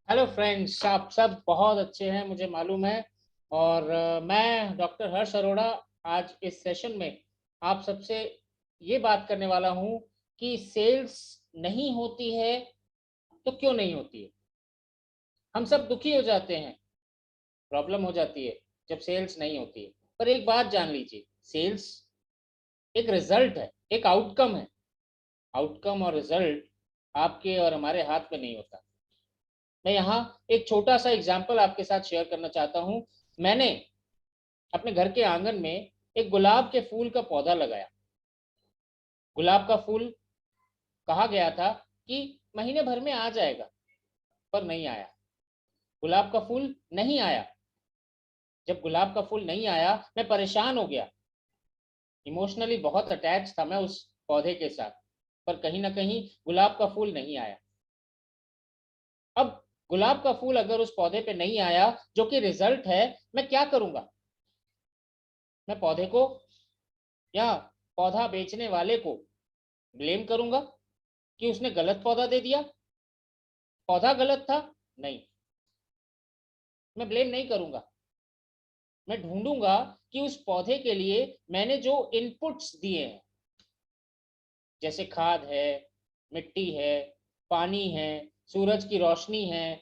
Hello friends, आप सब बहुत अच्छे हैं मुझे मालूम है। और मैं डॉक्टर हर्ष अरोड़ा आज इस सेशन में आप सबसे ये बात करने वाला हूँ कि सेल्स नहीं होती है तो क्यों नहीं होती है। हम सब दुखी हो जाते हैं, प्रॉब्लम हो जाती है जब सेल्स नहीं होती है। पर एक बात जान लीजिए, सेल्स एक रिजल्ट है, एक आउटकम है। आउटकम और रिजल्ट आपके और हमारे हाथ में नहीं होता। मैं यहाँ एक छोटा सा एग्जाम्पल आपके साथ शेयर करना चाहता हूँ। मैंने अपने घर के आंगन में एक गुलाब के फूल का पौधा लगाया। गुलाब का फूल कहा गया था कि महीने भर में आ जाएगा, पर नहीं आया। गुलाब का फूल नहीं आया। जब गुलाब का फूल नहीं आया, मैं परेशान हो गया। इमोशनली बहुत अटैच था मैं उस पौधे के साथ, पर कहीं ना कहीं गुलाब का फूल नहीं आया। अब गुलाब का फूल अगर उस पौधे पे नहीं आया, जो कि रिजल्ट है, मैं क्या करूंगा? मैं पौधे को या पौधा बेचने वाले को ब्लेम करूंगा कि उसने गलत पौधा दे दिया? पौधा गलत था? नहीं, मैं ब्लेम नहीं करूंगा। मैं ढूंढूंगा कि उस पौधे के लिए मैंने जो इनपुट्स दिए हैं, जैसे खाद है, मिट्टी है, पानी है, सूरज की रोशनी है,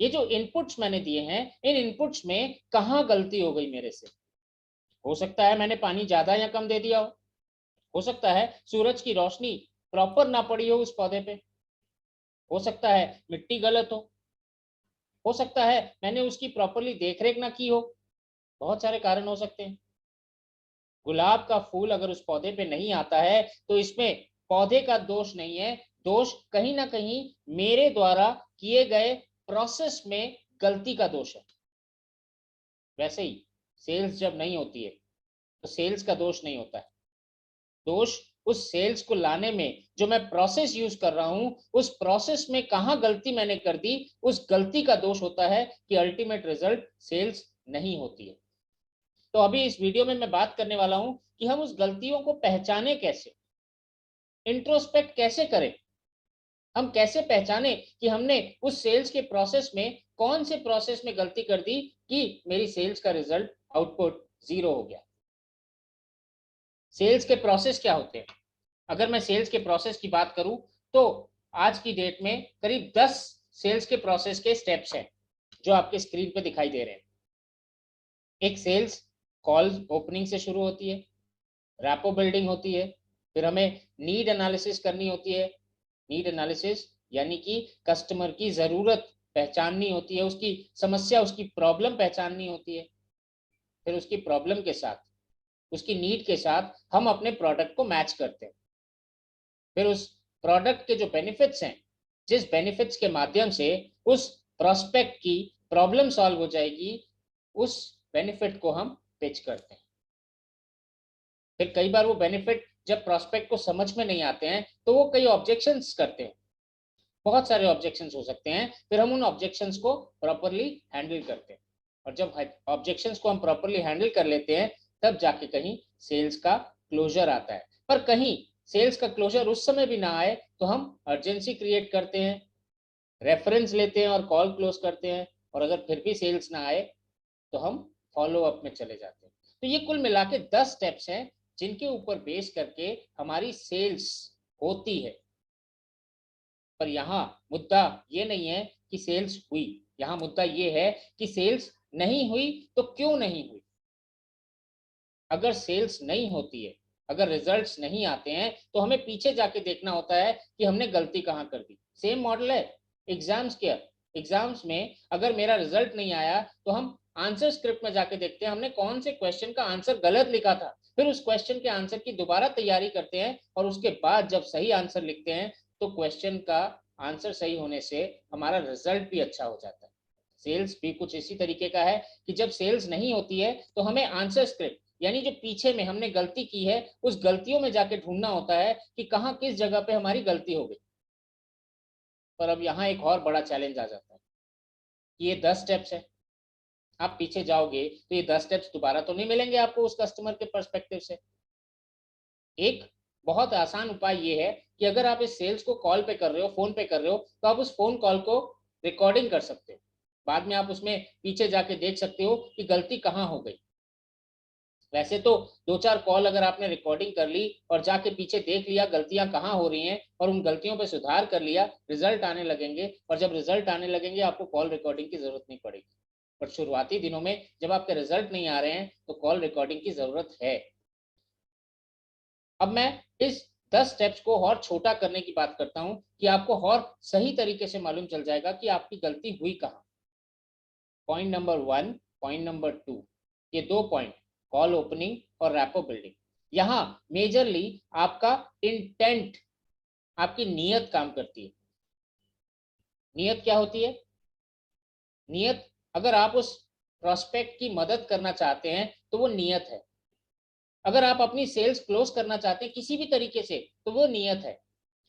ये जो इनपुट्स मैंने दिए हैं, इन इनपुट्स में कहाँ गलती हो गई मेरे से। हो सकता है मैंने पानी ज्यादा या कम दे दिया हो सकता है सूरज की रोशनी प्रॉपर ना पड़ी हो उस पौधे पे, हो सकता है मिट्टी गलत हो सकता है मैंने उसकी प्रॉपरली देखरेख ना की हो। बहुत सारे कारण हो सकते हैं। गुलाब का फूल अगर उस पौधे पे नहीं आता है, तो इसमें पौधे का दोष नहीं है। दोष कहीं ना कहीं मेरे द्वारा किए गए प्रोसेस में गलती का दोष है। वैसे ही सेल्स जब नहीं होती है, तो सेल्स का दोष नहीं होता है। दोष उस सेल्स को लाने में जो मैं प्रोसेस यूज कर रहा हूं, उस प्रोसेस में कहां गलती मैंने कर दी, उस गलती का दोष होता है कि अल्टीमेट रिजल्ट सेल्स नहीं होती है। तो अभी इस वीडियो में मैं बात करने वाला हूं कि हम उस गलतियों को पहचाने कैसे, इंट्रोस्पेक्ट कैसे करें। हम कैसे पहचाने कि हमने उस सेल्स के प्रोसेस में कौन से प्रोसेस में गलती कर दी कि मेरी सेल्स का रिजल्ट आउटपुट जीरो हो गया। सेल्स के प्रोसेस क्या होते हैं? अगर मैं सेल्स के प्रोसेस की बात करूं, तो आज की डेट में करीब 10 सेल्स के प्रोसेस के स्टेप्स हैं जो आपके स्क्रीन पे दिखाई दे रहे हैं। एक सेल्स कॉल ओपनिंग से शुरू होती है, रैपो बिल्डिंग होती है, फिर हमें नीड एनालिसिस करनी होती है। नीड एनालिसिस यानी कि कस्टमर की ज़रूरत पहचाननी होती है, उसकी समस्या, उसकी प्रॉब्लम पहचाननी होती है। फिर उसकी प्रॉब्लम के साथ, उसकी नीड के साथ हम अपने प्रोडक्ट को मैच करते हैं। फिर उस प्रोडक्ट के जो बेनिफिट्स हैं, जिस बेनिफिट्स के माध्यम से उस प्रोस्पेक्ट की प्रॉब्लम सॉल्व हो जाएगी, उस बेनिफिट को हम पिच करते हैं। फिर कई बार वो बेनिफिट जब प्रोस्पेक्ट को समझ में नहीं आते हैं, तो वो कई ऑब्जेक्शंस करते हैं। बहुत सारे ऑब्जेक्शंस हो सकते हैं। फिर हम उन ऑब्जेक्शंस को प्रॉपरली हैंडल करते हैं। और जब ऑब्जेक्शंस को हम प्रॉपरली हैंडल कर लेते हैं, तब जाके कहीं सेल्स का क्लोजर आता है। पर कहीं सेल्स का क्लोजर उस समय भी ना आए, तो हम अर्जेंसी क्रिएट करते हैं, रेफरेंस लेते हैं और कॉल क्लोज करते हैं। और अगर फिर भी सेल्स ना आए, तो हम फॉलो अप में चले जाते हैं। तो ये कुल मिला के 10 स्टेप्स हैं जिनके ऊपर बेस करके हमारी सेल्स होती है। पर यहाँ मुद्दा ये नहीं है कि सेल्स हुई, यहाँ मुद्दा ये है कि सेल्स नहीं हुई तो क्यों नहीं हुई। अगर सेल्स नहीं होती है, अगर रिजल्ट्स नहीं आते हैं, तो हमें पीछे जाके देखना होता है कि हमने गलती कहाँ कर दी। सेम मॉडल है एग्जाम्स के। एग्जाम्स में अगर मेरा रिजल्ट नहीं आया, तो हम आंसर स्क्रिप्ट में जाके देखते हैं हमने कौन से क्वेश्चन का आंसर गलत लिखा था। फिर उस क्वेश्चन के आंसर की दोबारा तैयारी करते हैं, और उसके बाद जब सही आंसर लिखते हैं, तो क्वेश्चन का आंसर सही होने से हमारा रिजल्ट भी अच्छा हो जाता है। सेल्स भी कुछ इसी तरीके का है कि जब सेल्स नहीं होती है, तो हमें आंसर स्क्रिप्ट यानी जो पीछे में हमने गलती की है, उस गलतियों में जाके ढूंढना होता है कि कहाँ किस जगह पे हमारी गलती हो गई। पर अब यहाँ एक और बड़ा चैलेंज आ जाता है कि ये 10 स्टेप्स है। आप पीछे जाओगे तो ये 10 स्टेप्स दोबारा तो नहीं मिलेंगे आपको उस कस्टमर के परस्पेक्टिव से। एक बहुत आसान उपाय ये है कि अगर आप इस सेल्स को कॉल पे कर रहे हो, फोन पे कर रहे हो, तो आप उस फोन कॉल को रिकॉर्डिंग कर सकते हो, बाद में आप उसमें पीछे जाके देख सकते हो कि गलती कहाँ हो गई। वैसे तो 2-4 कॉल अगर आपने रिकॉर्डिंग कर ली और जाके पीछे देख लिया गलतियां कहाँ हो रही हैं और उन गलतियों पे सुधार कर लिया, रिजल्ट आने लगेंगे, और जब रिजल्ट आने लगेंगे आपको कॉल रिकॉर्डिंग की जरूरत नहीं पड़ेगी। पर शुरुआती दिनों में जब आपके रिजल्ट नहीं आ रहे हैं तो कॉल रिकॉर्डिंग की जरूरत है। अब मैं इस 10 स्टेप्स को और छोटा करने की बात करता हूं कि आपको और सही तरीके से मालूम चल जाएगा कि आपकी गलती हुई कहां। पॉइंट नंबर 1, पॉइंट नंबर 2, ये 2 पॉइंट, कॉल ओपनिंग और रैपो बिल्डिंग। यहां मेजरली आपका इंटेंट, आपकी नीयत काम करती है। नीयत क्या होती है? नियत, अगर आप उस प्रोस्पेक्ट की मदद करना चाहते हैं तो वो नियत है। अगर आप अपनी सेल्स क्लोज करना चाहते हैं किसी भी तरीके से तो वो नियत है।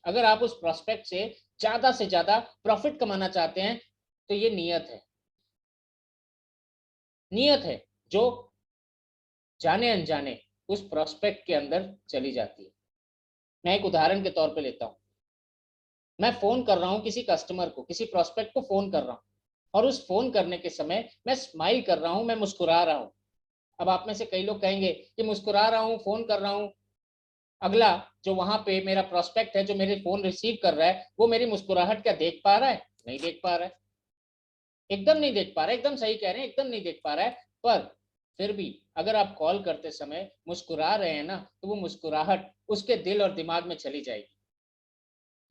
अगर आप उस प्रोस्पेक्ट से ज्यादा प्रॉफिट कमाना चाहते हैं तो ये नियत है। नियत है जो जाने अनजाने उस प्रोस्पेक्ट के अंदर चली जाती है। मैं एक उदाहरण के तौर पे लेता हूं। मैं फोन कर रहा हूं किसी कस्टमर को, किसी प्रोस्पेक्ट को फोन कर रहा हूं, और उस फोन करने के समय मैं स्माइल कर रहा हूं, मैं मुस्कुरा रहा हूं। अब आप में से कई लोग कहेंगे कि मुस्कुरा रहा हूं, फोन कर रहा हूं, अगला जो वहां पे मेरा प्रोस्पेक्ट है जो मेरे फोन रिसीव कर रहा है वो मेरी मुस्कुराहट क्या देख पा रहा है? नहीं देख पा रहा है, एकदम नहीं देख पा रहा है, एकदम सही कह रहे हैं, एकदम नहीं देख पा रहा है। पर फिर भी अगर आप कॉल करते समय मुस्कुरा रहे हैं ना तो वो मुस्कुराहट उसके दिल और दिमाग में चली जाएगी।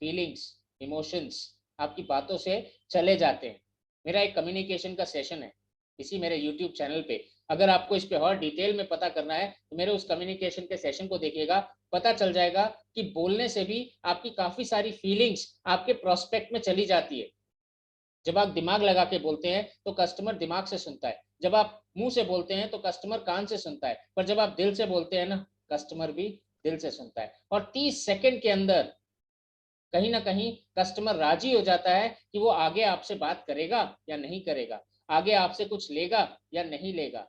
फीलिंग्स, इमोशंस आपकी बातों से चले जाते हैं। मेरा एक कम्युनिकेशन का सेशन है इसी मेरे यूट्यूब चैनल पे, अगर आपको इस पे और डिटेल में पता करना है तो मेरे उस कम्युनिकेशन के सेशन को देखिएगा। पता चल जाएगा कि बोलने से भी आपकी काफी सारी फीलिंग्स आपके प्रोस्पेक्ट में चली जाती है। जब आप दिमाग लगा के बोलते हैं तो कस्टमर दिमाग से सुनता है, जब आप मुंह से बोलते हैं तो कस्टमर कान से सुनता है, पर जब आप दिल से बोलते हैं ना कस्टमर भी दिल से सुनता है। और 30 सेकंड के अंदर कहीं ना कहीं कस्टमर राजी हो जाता है कि वो आगे आपसे बात करेगा या नहीं करेगा, आगे आपसे कुछ लेगा या नहीं लेगा।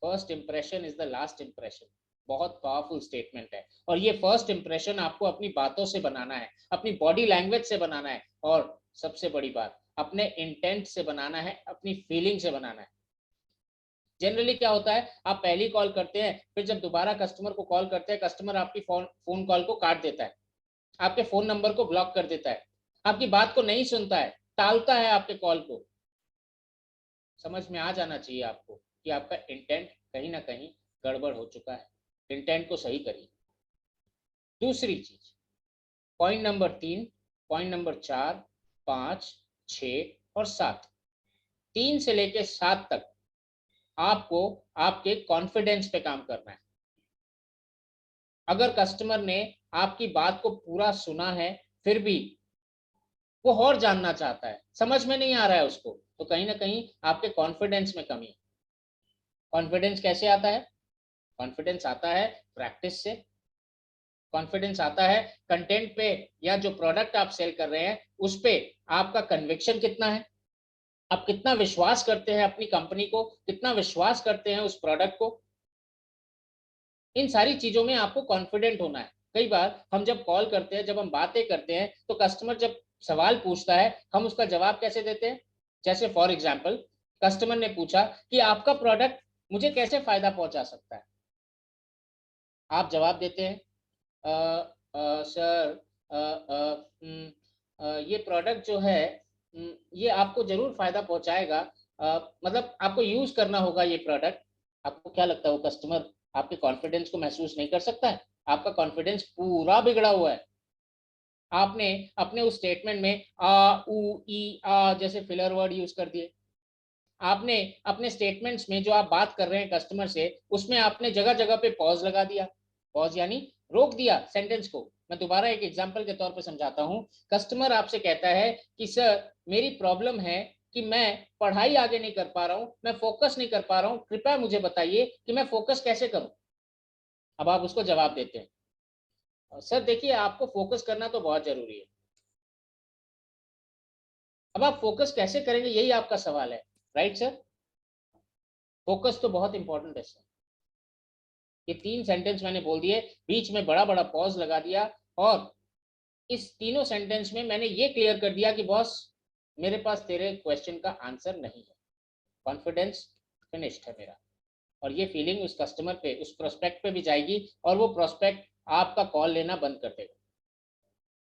First impression is the last impression, बहुत पावरफुल स्टेटमेंट है। और ये फर्स्ट इंप्रेशन आपको अपनी बातों से बनाना है, अपनी बॉडी लैंग्वेज से बनाना है, और सबसे बड़ी बात अपने इंटेंट से बनाना है, अपनी फीलिंग से बनाना है। जनरली क्या होता है, आप पहली कॉल करते हैं, फिर जब दोबारा कस्टमर को कॉल करते हैं कस्टमर आपकी फोन कॉल को काट देता है, आपके फोन नंबर को ब्लॉक कर देता है, आपकी बात को नहीं सुनता है, टालता है आपके कॉल को। समझ में आ जाना चाहिए आपको कि आपका इंटेंट कहीं ना कहीं गड़बड़ हो चुका है। इंटेंट को सही करिए। दूसरी चीज, पॉइंट नंबर 3, पॉइंट नंबर 4, 5, 6 और 7, 3 से लेके 7 तक आपको आपके कॉन्फिडेंस पे काम करना है। अगर कस्टमर ने आपकी बात को पूरा सुना है फिर भी वो और जानना चाहता है, समझ में नहीं आ रहा है उसको, तो कहीं ना कहीं आपके कॉन्फिडेंस में कमी है। कॉन्फिडेंस कैसे आता है? कॉन्फिडेंस आता है प्रैक्टिस से। कॉन्फिडेंस आता है कंटेंट पे, या जो प्रोडक्ट आप सेल कर रहे हैं उस पे आपका कन्विक्शन कितना है, आप कितना विश्वास करते हैं अपनी कंपनी को, कितना विश्वास करते हैं उस प्रोडक्ट को। इन सारी चीजों में आपको कॉन्फिडेंट होना है। कई बार हम जब कॉल करते हैं, जब हम बातें करते हैं तो कस्टमर जब सवाल पूछता है हम उसका जवाब कैसे देते हैं? जैसे फॉर एग्जाम्पल कस्टमर ने पूछा कि आपका प्रोडक्ट मुझे कैसे फायदा पहुंचा सकता है, आप जवाब देते हैं सर ये प्रोडक्ट जो है ये आपको जरूर फायदा पहुंचाएगा, मतलब आपको यूज करना होगा ये प्रोडक्ट। आपको क्या लगता है वो कस्टमर आपके कॉन्फिडेंस को महसूस नहीं कर सकता है? आपका कॉन्फिडेंस पूरा बिगड़ा हुआ है। आपने अपने उस स्टेटमेंट में आ उ ई आ जैसे फिलर वर्ड यूज कर दिए। आपने अपने स्टेटमेंट्स में जो आप बात कर रहे हैं कस्टमर से उसमें आपने जगह जगह पे पॉज लगा दिया। पॉज यानी रोक दिया सेंटेंस को। मैं दोबारा एक एग्जांपल के तौर पे समझाता हूं। कस्टमर आपसे कहता है कि सर मेरी प्रॉब्लम है कि मैं पढ़ाई आगे नहीं कर पा रहा हूं, मैं फोकस नहीं कर पा रहा हूं, कृपया मुझे बताइए कि मैं फोकस कैसे करूं। अब आप उसको जवाब देते हैं सर देखिए आपको फोकस करना तो बहुत जरूरी है। अब आप फोकस कैसे करेंगे यही आपका सवाल है, राइट सर? फोकस तो बहुत इंपॉर्टेंट है सर। ये 3 सेंटेंस मैंने बोल दिए, बीच में बड़ा बड़ा पॉज लगा दिया, और इस तीनों सेंटेंस में मैंने ये क्लियर कर दिया कि बॉस मेरे पास तेरे क्वेश्चन का आंसर नहीं है। कॉन्फिडेंस फिनिश्ड है मेरा। और ये फीलिंग उस कस्टमर पे, उस प्रोस्पेक्ट पे भी जाएगी और वो प्रोस्पेक्ट आपका कॉल लेना बंद कर देगा,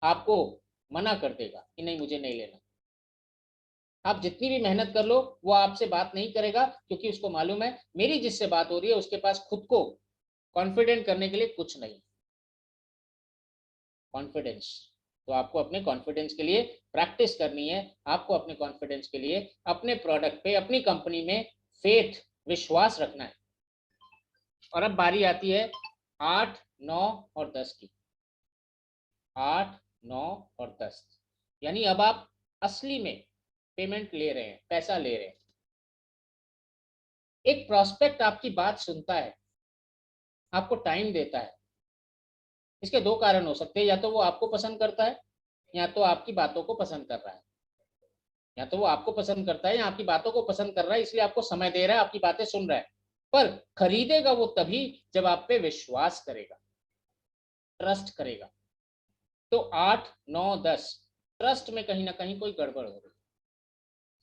आपको मना कर देगा कि नहीं मुझे नहीं लेना। आप जितनी भी मेहनत कर लो वो आपसे बात नहीं करेगा, क्योंकि उसको मालूम है मेरी जिससे बात हो रही है उसके पास खुद को कॉन्फिडेंट करने के लिए कुछ नहीं। कॉन्फिडेंस, तो आपको अपने कॉन्फिडेंस के लिए प्रैक्टिस करनी है। आपको अपने कॉन्फिडेंस के लिए अपने प्रोडक्ट पे, अपनी कंपनी में फेथ, विश्वास रखना है। और अब बारी आती है 8, 9 और 10 की। 8, 9 और 10, यानी अब आप असली में पेमेंट ले रहे हैं, पैसा ले रहे हैं। एक प्रोस्पेक्ट आपकी बात सुनता है, आपको टाइम देता है। इसके दो कारण हो सकते हैं, या तो वो आपको पसंद करता है, या तो आपकी बातों को पसंद कर रहा है। या तो वो आपको पसंद करता है या आपकी बातों को पसंद कर रहा है, इसलिए आपको समय दे रहा है, आपकी बातें सुन रहा है। पर खरीदेगा वो तभी जब आप पे विश्वास करेगा, ट्रस्ट करेगा। तो 8, 9, 10, ट्रस्ट में कहीं ना कहीं कोई गड़बड़ हो रही है,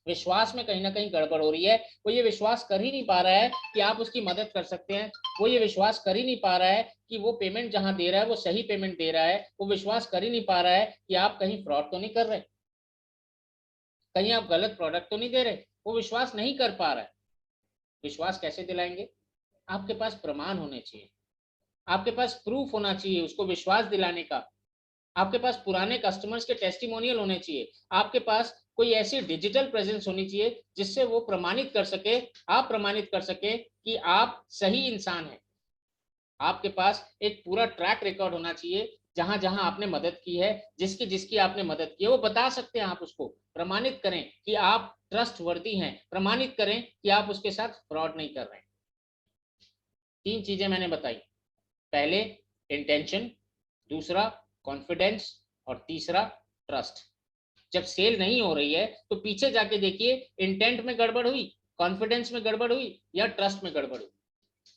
विश्वास में कहीं ना कहीं गड़बड़ हो रही है। वो ये विश्वास कर ही नहीं पा रहा है कि आप उसकी मदद कर सकते हैं। वो ये विश्वास कर ही नहीं पा रहा है कि वो पेमेंट जहां दे रहा है वो सही पेमेंट दे रहा है। वो विश्वास कर ही नहीं पा रहा है कि आप कहीं फ्रॉड तो नहीं कर रहे, कहीं आप गलत प्रोडक्ट तो नहीं दे रहे। वो विश्वास नहीं कर पा रहा है। विश्वास कैसे दिलाएंगे? आपके पास प्रमाण होने चाहिए, आपके पास प्रूफ होना चाहिए उसको विश्वास दिलाने का। आपके पास पुराने कस्टमर्स के टेस्टिमोनियल होने चाहिए। आपके पास कोई ऐसी डिजिटल प्रेजेंस होनी चाहिए जिससे वो प्रमाणित कर सके, आप प्रमाणित कर सके कि आप सही इंसान हैं। आपके पास एक पूरा ट्रैक रिकॉर्ड होना चाहिए, जहां जहां आपने मदद की है, जिसकी जिसकी आपने मदद की है वो बता सकते हैं। आप उसको प्रमाणित करें कि आप ट्रस्ट वर्दी हैं, प्रमाणित करें कि आप उसके साथ फ्रॉड नहीं कर रहे हैं। 3 चीजें मैंने बताई। पहले इंटेंशन, दूसरा कॉन्फिडेंस और तीसरा ट्रस्ट। जब सेल नहीं हो रही है तो पीछे जाके देखिए, इंटेंट में गड़बड़ हुई, कॉन्फिडेंस में गड़बड़ हुई या ट्रस्ट में गड़बड़ हुई।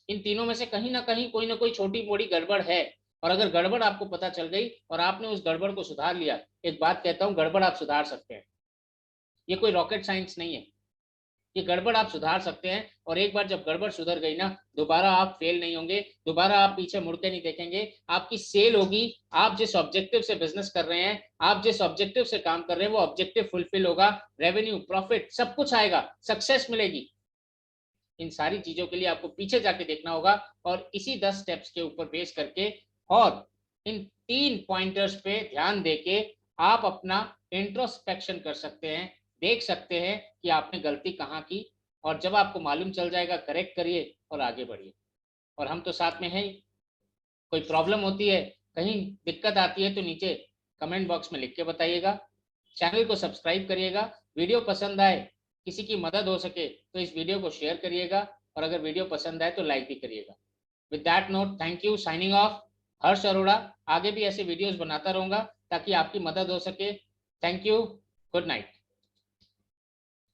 इन तीनों में से कहीं ना कहीं कोई ना कोई छोटी मोटी गड़बड़ है। और अगर गड़बड़ आपको पता चल गई और आपने उस गड़बड़ को सुधार लिया, एक बात कहता हूं, गड़बड़ आप सुधार सकते हैं। ये कोई रॉकेट साइंस नहीं है, ये गड़बड़ आप सुधार सकते हैं। और एक बार जब गड़बड़ सुधर गई ना, दोबारा आप फेल नहीं होंगे, दोबारा आप पीछे मुड़ के नहीं देखेंगे। आपकी सेल होगी, आप जिस ऑब्जेक्टिव से बिजनेस कर रहे हैं, आप जिस ऑब्जेक्टिव से काम कर रहे हैं वो ऑब्जेक्टिव फुलफिल होगा, रेवेन्यू, प्रॉफिट सब कुछ आएगा, सक्सेस मिलेगी। इन सारी चीजों के लिए आपको पीछे जाके देखना होगा और इसी 10 स्टेप्स के ऊपर बेस करके और इन 3 पॉइंटर्स पे ध्यान देके आप अपना इंट्रोस्पेक्शन कर सकते हैं, देख सकते हैं कि आपने गलती कहाँ की। और जब आपको मालूम चल जाएगा, करेक्ट करिए और आगे बढ़िए। और हम तो साथ में हैं ही। कोई प्रॉब्लम होती है, कहीं दिक्कत आती है तो नीचे कमेंट बॉक्स में लिख के बताइएगा। चैनल को सब्सक्राइब करिएगा। वीडियो पसंद आए, किसी की मदद हो सके तो इस वीडियो को शेयर करिएगा, और अगर वीडियो पसंद आए तो लाइक भी करिएगा। With that note, thank you, signing off, Harsh Arora. आगे भी ऐसे वीडियोस बनाता रहूंगा ताकि आपकी मदद हो सके। Thank you, good night.